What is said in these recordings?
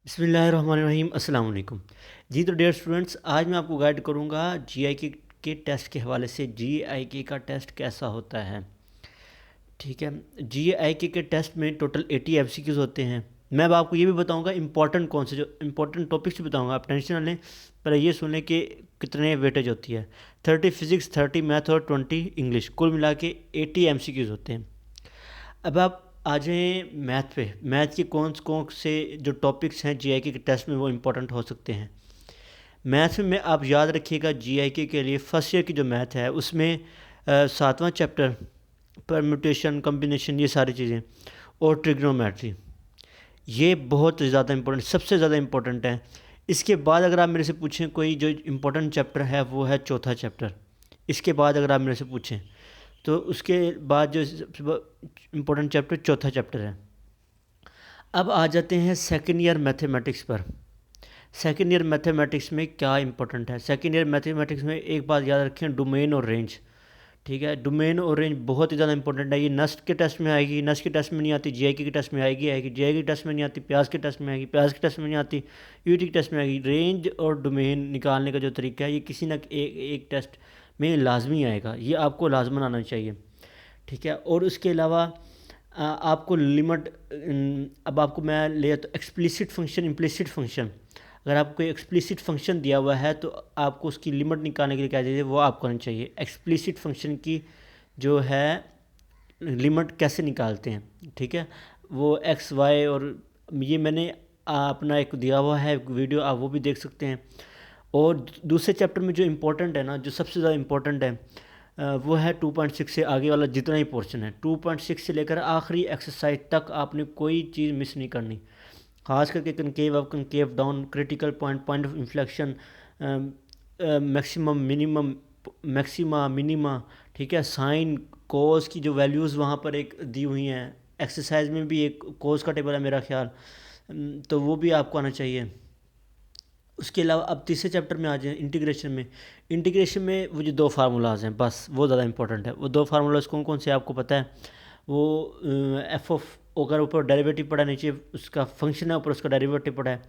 बिस्मिल्लाहिर्रहमानिर्रहीम अस्सलाम वालेकुम। जी तो डियर स्टूडेंट्स, आज मैं आपको गाइड करूंगा जीआईके के टेस्ट के हवाले से जीआईके का टेस्ट कैसा होता है। ठीक है, जीआईके के टेस्ट में टोटल 80 एमसीक्यूज होते हैं। मैं अब आपको ये भी बताऊंगा इंपॉर्टेंट कौन से जो इंपॉर्टेंट टॉपिक्स भी बताऊंगा, आप टेंशन ना लें। पहले ये सुन लें कि कितने वेटेज होती है। 30 फिजिक्स, 30 मैथ और 20 इंग्लिश, कुल मिला के 80 एमसीक्यूज होते हैं। अब आप आ जाएँ मैथ पे। मैथ के कौन से जो टॉपिक्स हैं जीआईके के टेस्ट में वो इम्पोर्टेंट हो सकते हैं। मैथ में आप याद रखिएगा, जीआईके के लिए फर्स्ट ईयर की जो मैथ है उसमें 7वां चैप्टर परम्यूटेशन कम्बिनेशन ये सारी चीज़ें और ट्रिग्नोमेट्री, ये बहुत ज़्यादा इम्पोर्टेंट, सबसे ज़्यादा इम्पोर्टेंट है। इसके बाद अगर आप मेरे से पूछें कोई जो इम्पोर्टेंट चैप्टर है वो है चौथा चैप्टर। इसके बाद अगर आप मेरे से पूछें तो उसके बाद जो इम्पोर्टेंट चैप्टर चौथा चैप्टर है। अब आ जाते हैं सेकेंड ईयर मैथमेटिक्स पर। सेकेंड ईयर मैथमेटिक्स में क्या इंपॉर्टेंट है? सेकेंड ईयर मैथमेटिक्स में एक बात याद रखें, डोमेन और रेंज। ठीक है, डोमेन और रेंज बहुत ही ज़्यादा इंपॉर्टेंट है। ये नस्ट के टेस्ट में आएगी, नस्ट के टेस्ट में नहीं आती, जीआईके के टेस्ट में आएगी, जीआईके के टेस्ट में नहीं आती, प्याज के टेस्ट में आएगी, प्याज के टेस्ट में नहीं आती, यूटी के टेस्ट में आएगी। रेंज और डोमेन निकालने का जो तरीका है ये किसी न एक टेस्ट में लाजमी आएगा, ये आपको लाजमन आना चाहिए। ठीक है, और उसके अलावा आपको लिमिट, अब आपको मैं ले तो एक्सप्लिसिट फंक्शन, इम्प्लिसिट फंक्शन, अगर आपको कोई एक्सप्लिसिट फंक्शन दिया हुआ है तो आपको उसकी लिमिट निकालने के लिए क्या चाहिए, वो आपको आना चाहिए। एक्सप्लिसिट फंक्शन की जो है लिमिट कैसे निकालते हैं, ठीक है, वो एक्स वाई, और ये मैंने अपना एक दिया हुआ है वीडियो, आप वो भी देख सकते हैं। और दूसरे चैप्टर में जो इम्पोर्टेंट है ना, जो सबसे ज़्यादा इम्पोर्टेंट है, वो है 2.6 से आगे वाला जितना ही पोर्शन है। 2.6 से लेकर आखिरी एक्सरसाइज तक आपने कोई चीज़ मिस नहीं करनी। खास करके concave up, concave down, critical point, point of inflection, maximum minimum, maxima minima, ठीक है, साइन कोस की जो वैल्यूज़ वहाँ पर एक दी हुई हैं। एक्सरसाइज में भी एक कोस का टेबल है मेरा ख्याल, तो वो भी आपको आना चाहिए। उसके अलावा अब तीसरे चैप्टर में आ जाए, इंटीग्रेशन में। इंटीग्रेशन में वो जो दो फार्मूलाज हैं बस, वो ज़्यादा इंपॉर्टेंट है। वो दो फार्मूलाज कौन कौन से आपको पता है? वो एफ ऑफ, अगर ऊपर डेरिवेटिव पड़ा है, नीचे उसका फंक्शन है, ऊपर उसका डेरिवेटिव पड़ा है।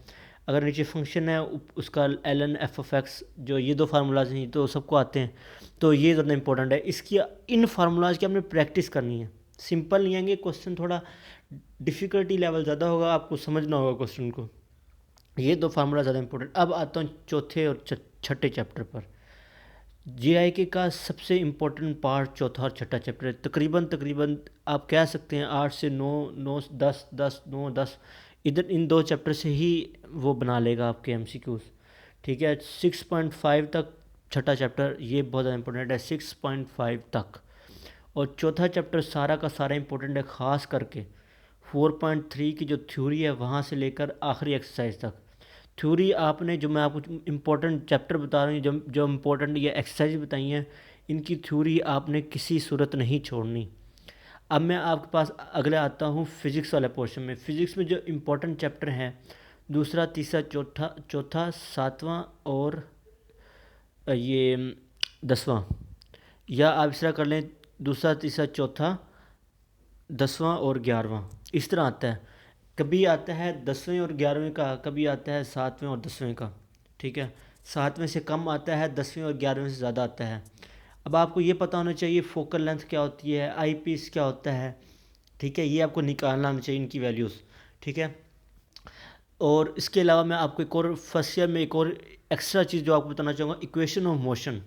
अगर नीचे फंक्शन है, उसका L N F of X, जो ये दो फार्मूलाज हैं तो सबको आते हैं, तो ये ज़्यादा इंपॉर्टेंट है। इसकी इन फार्मूलाज की आपने प्रैक्टिस करनी है। सिंपल नहीं आएंगे क्वेश्चन, थोड़ा डिफ़िकल्टी लेवल ज़्यादा होगा, आपको समझना होगा क्वेश्चन को। ये दो फार्मूला ज़्यादा इंपॉर्टेंट। अब आता हूँ चौथे और छठे चैप्टर पर। जीआईके का सबसे इम्पोर्टेंट पार्ट चौथा और छठा चैप्टर है। तकरीबन तकरीबन आप कह सकते हैं 8 से 9, 9 10, 10 9 10, इधर इन दो चैप्टर से ही वो बना लेगा आपके एमसीक्यूज। ठीक है, 6.5 तक छठा चैप्टर, ये बहुत ज़्यादा इंपॉर्टेंट है, 6.5 तक। और चौथा चैप्टर सारा का सारा इंपॉर्टेंट है, ख़ास करके 4.3 की जो थ्योरी है वहाँ से लेकर आखिरी एक्सरसाइज तक। थ्योरी आपने, जो मैं आपको इम्पोर्टेंट चैप्टर बता रहा हूँ, जो जो इम्पोर्टेंट ये एक्सरसाइज बताई हैं, इनकी थ्योरी आपने किसी सूरत नहीं छोड़नी। अब मैं आपके पास अगले आता हूँ फिज़िक्स वाले पोर्शन में। फ़िज़िक्स में जो इम्पोर्टेंट चैप्टर हैं, दूसरा, तीसरा, चौथा, चौथा, सातवां और ये 10वां, या आप इस तरह कर लें, दूसरा, तीसरा, चौथा, 10वां और 11वां, इस तरह आता है। कभी आता है 10वें और 11वें का, कभी आता है 7वें और 10वें का। ठीक है, 7वें से कम आता है, 10वें और 11वें से ज़्यादा आता है। अब आपको ये पता होना चाहिए फोकल लेंथ क्या होती है, आई पीस क्या होता है। ठीक है, ये आपको निकालना आना चाहिए, इनकी वैल्यूज़। ठीक है, और इसके अलावा मैं आपको एक और फर्स्ट ईयर में एक और एक्स्ट्रा चीज़ जो आपको बताना चाहूँगा, equation of motion.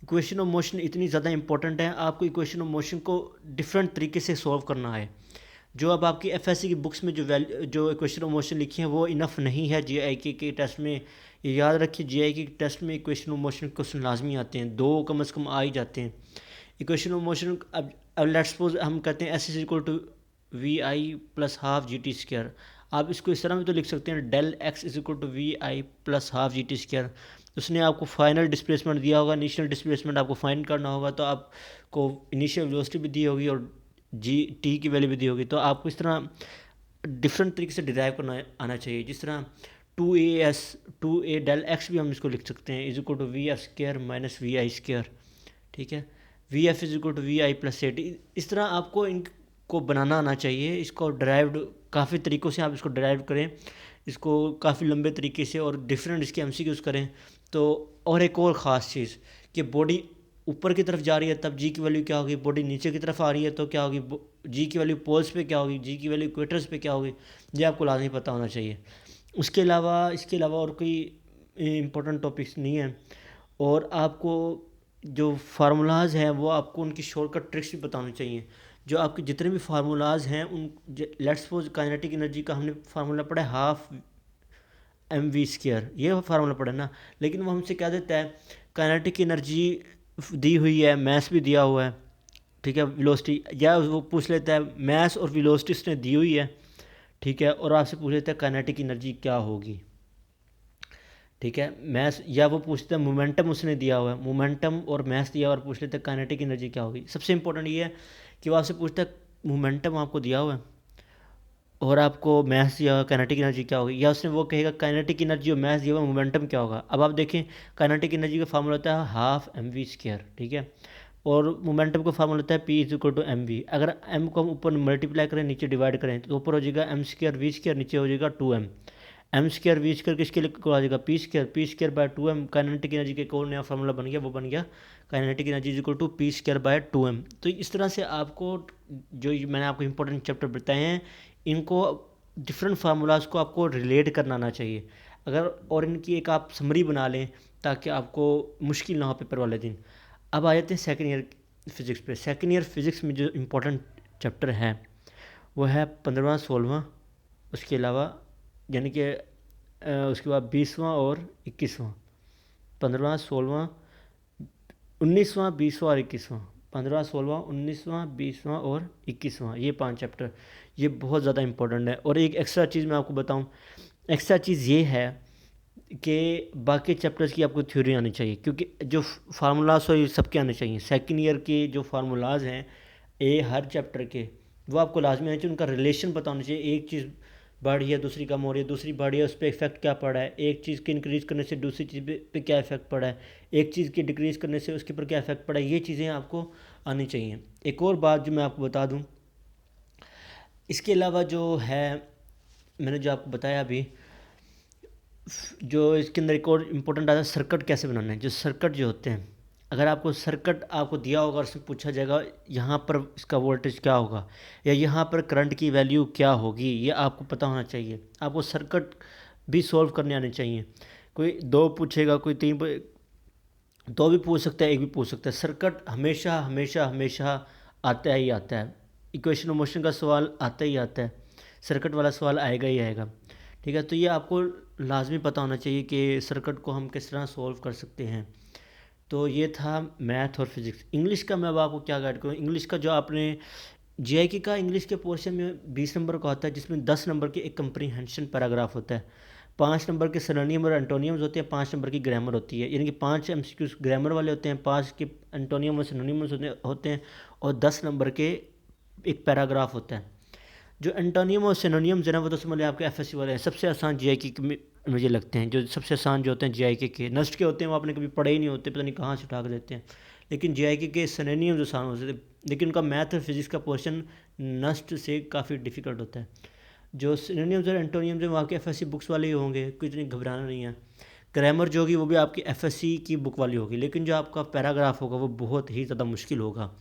Equation of motion इतनी ज़्यादा इंपॉर्टेंट है, आपको इक्वेशन ऑफ मोशन को डिफरेंट तरीके से सॉल्व करना है। जो अब आपकी एफएससी की बुक्स में जो इक्वेशन ऑफ मोशन लिखी हैं वो इनफ नहीं है जीआईके के टेस्ट में। ये याद रखिए, जीआईके के टेस्ट में इक्वेशन ऑफ मोशन क्वेश्चन लाजमी आते हैं, दो कम से कम आ ही जाते हैं। इक्वेशन ऑफ मोशन, अब लेट्स सपोज हम कहते हैं S is equal to V I plus half G T square. आप इसको इस तरह में तो लिख सकते हैं, del X is equal to V I plus half G T square. उसने आपको फाइनल डिस्प्लेसमेंट दिया होगा, इनिशियल डिस्प्लेसमेंट आपको फाइंड करना होगा, तो आपको इनिशियल वेलोसिटी भी दी होगी और जी टी की वैल्यू भी दी होगी। तो आपको इस तरह डिफरेंट तरीके से डिराइव करना आना चाहिए। जिस तरह 2 डेल एक्स भी हम इसको लिख सकते हैं, is equal to V F square minus V I square. ठीक है, V F is equal to V I plus A T. इस तरह आपको इनको बनाना आना चाहिए। इसको ड्राइव्ड काफ़ी तरीक़ों से आप इसको ड्राइव करें, इसको काफ़ी लंबे तरीके से और डिफरेंट इसके एमसीक्यूज़ करें तो। और एक और ख़ास चीज़ कि बॉडी ऊपर की तरफ जा रही है तब जी की वैल्यू क्या होगी, बॉडी नीचे की तरफ आ रही है तो क्या होगी, जी की वैल्यू पोल्स पे क्या होगी, जी की वैल्यू इक्वेटर्स पे क्या होगी, ये आपको लाजमी पता होना चाहिए। इसके अलावा और कोई इम्पोर्टेंट टॉपिक्स नहीं है। और आपको जो फार्मूलाज हैं वो आपको उनकी शॉर्टकट ट्रिक्स भी बतानी चाहिए। जो आपके जितने भी फार्मूलाज हैं उन, लेट्स सपोज काइनेटिक एनर्जी का हमने फार्मूला पढ़ा है हाफ mv², ये फार्मूला पढ़ा ना, लेकिन वो हमसे क्या देता है, काइनेटिक एनर्जी दी हुई है, मैस भी दिया हुआ है, ठीक है, वेलोसिटी, या वो पूछ लेता है मैस और वेलोसिटी उसने दी हुई है, ठीक है, और आपसे पूछ लेता है काइनेटिक एनर्जी क्या होगी, ठीक है, मैस, या वो पूछता है मोमेंटम उसने दिया हुआ है, मोमेंटम और मैस दिया हुआ और पूछ लेते हैं काइनेटिक एनर्जी क्या होगी। सबसे इंपॉर्टेंट ये है कि वो आपसे पूछता है मोमेंटम आपको दिया हुआ है और आपको मैस दिया हुआ काइनेटिक एनर्जी क्या होगी, या उसने वो कहेगा काइनेटिक एनर्जी और मैस दिया हुआ मोमेंटम क्या होगा। अब आप देखें काइनेटिक एनर्जी का फार्मूला होता है हाफ mv², ठीक है, और मोमेंटम का फार्मूला होता है p=mv। अगर m को हम ऊपर मल्टीप्लाई करें नीचे डिवाइड करें तो ऊपर हो जाएगा m²v², नीचे हो जाएगा 2m। m²v² किसके लिए आ जाएगा p²/2m। काइनेटिक एनर्जी का एक और नया फार्मूला बन गया, वो बन गया kinetic energy equal to p²/2m। तो इस तरह से आपको जो मैंने आपको इंपॉर्टेंट चैप्टर बताए हैं इनको डिफरेंट फार्मूलाज को आपको रिलेट करना आना चाहिए, अगर और इनकी एक आप समरी बना लें ताकि आपको मुश्किल ना हो पेपर वाले दिन। अब आ जाते हैं सेकेंड ईयर फिज़िक्स पे। सेकेंड ईयर फिज़िक्स में जो इम्पोर्टेंट चैप्टर है वो है 15वां 16वां, उसके अलावा यानी कि उसके बाद 20वां और 21वां, 15वां 16वां 19वां 20वां और 21वां, 15वां 16वां 19वां 20वां और 21वां, ये 5 चैप्टर ये बहुत ज़्यादा इंपॉर्टेंट है। और एक एक्स्ट्रा चीज़ मैं आपको बताऊं, एक्स्ट्रा चीज़ ये है कि बाकी चैप्टर्स की आपको थ्योरी आनी चाहिए, क्योंकि जो फार्मूलाज हो ये सबके आने चाहिए। सेकेंड ईयर के जो फार्मूलाज हैं हर चैप्टर के वो आपको लाजमी आने चाहिए, उनका रिलेशन पता होना चाहिए। एक चीज़ बढ़ रही है दूसरी कम हो रही है, दूसरी बढ़ रही है उस पर इफेक्ट क्या पड़ा है, एक चीज़ के इंक्रीज़ करने से दूसरी चीज़ पे क्या इफेक्ट पड़ा है, एक चीज़ के डिक्रीज़ करने से उसके ऊपर क्या इफेक्ट पड़ा है, ये चीज़ें आपको आनी चाहिए। एक और बात जो मैं आपको बता दूं, इसके अलावा जो है मैंने जो आपको बताया अभी, जो इसके अंदर एक और इम्पोर्टेंट आता है सर्किट कैसे बनाना है। जो सर्किट जो होते हैं, अगर आपको सर्किट आपको दिया होगा और उसमें पूछा जाएगा यहाँ पर इसका वोल्टेज क्या होगा या यहाँ पर करंट की वैल्यू क्या होगी, ये आपको पता होना चाहिए। आपको सर्किट भी सॉल्व करने आने चाहिए। कोई 2 पूछेगा, कोई 3, 2 भी पूछ सकता है, 1 भी पूछ सकता है। सर्किट हमेशा हमेशा हमेशा आता ही आता है। इक्वेशन ऑफ मोशन का सवाल आता ही आता है, सर्किट वाला सवाल आएगा ही आएगा, ठीक है। तो ये आपको लाजमी पता होना चाहिए कि सर्किट को हम किस तरह सॉल्व कर सकते हैं। तो ये था मैथ और फिज़िक्स। इंग्लिश का मैं अब आपको क्या गाइड करूँ। इंग्लिश का जो आपने जीआईके का इंग्लिश के पोर्शन में 20 नंबर का होता है, जिसमें 10 नंबर के एक कंप्रीहेंशन पैराग्राफ होता है, 5 नंबर के सिनोनियम और एंटोनियम्स होते हैं, 5 नंबर की ग्रामर होती है, यानी कि 5 एमसीक्यूज ग्रामर वाले होते हैं, 5 के एंटोनियम और सिनोनियम्स होते हैं और 10 नंबर के एक पैराग्राफ होता है। जो एंटोनियम और सिनोनियम्स है ना वो तो समझ लें आपके एफएससी वाले हैं, सबसे आसान जीआईके में मुझे लगते हैं। जो सबसे आसान जो होते हैं जीआईके के नस्ट के होते हैं वो आपने कभी पढ़े ही नहीं होते, पता नहीं कहाँ से उठा कर देते हैं। लेकिन जीआईके के सिनोनियम्स आसान होते हैं, लेकिन उनका मैथ और फिजिक्स का पोर्शन नस्ट से काफ़ी डिफिकल्ट होता है। जो सिनोनियम्स और एंटोनियम्स हैं वो आपके एफएससी बुक्स वाले ही होंगे, कोई इतनी घबराना नहीं है। ग्रामर जो होगी वो भी आपकी एफएससी की बुक वाली होगी, लेकिन जो आपका पैराग्राफ होगा वो बहुत ही ज़्यादा मुश्किल होगा।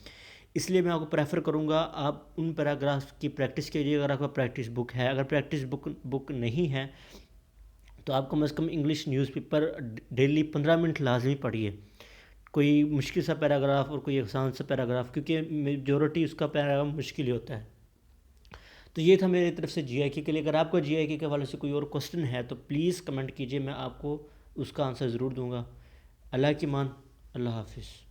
इसलिए मैं आपको प्रेफर करूँगा आप उन पैराग्राफ्स की प्रैक्टिस कीजिए अगर आपका प्रैक्टिस बुक है। अगर प्रैक्टिस बुक नहीं है तो आप कम से कम इंग्लिश न्यूज़पेपर डेली 15 मिनट लाजमी पढ़िए। कोई मुश्किल सा पैराग्राफ और कोई आसान सा पैराग्राफ, क्योंकि मेजॉरिटी उसका पैराग्राफ मुश्किल ही होता है। तो ये था मेरी तरफ से जीआईके के लिए। अगर आपको जीआईके के हवाले से कोई और क्वेश्चन है तो प्लीज़ कमेंट कीजिए, मैं आपको उसका आंसर ज़रूर दूंगा। अल्लाह की मान, अल्लाह हाफिज़।